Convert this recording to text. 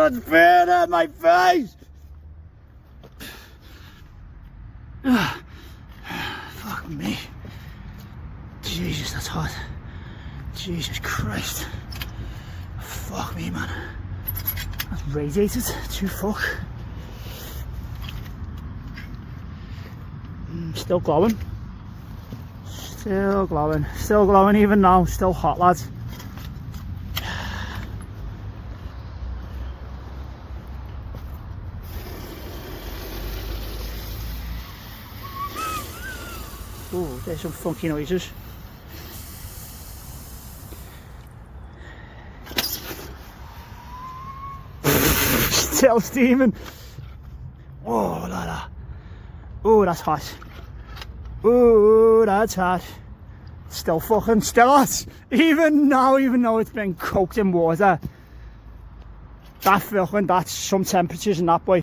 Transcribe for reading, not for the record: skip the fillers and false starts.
it's burning my face. Fuck me. Jesus, that's hot. Jesus Christ. Fuck me, man. That's radiated to fuck. Still glowing. Still glowing. Still glowing even now. Still hot, lads. Ooh, there's some funky noises. Still steaming. Oh, look at that. Oh, that's hot. Oh, that's hot. Still fucking still hot. Even now, even though it's been cooked in water. That's some temperatures in that, boy.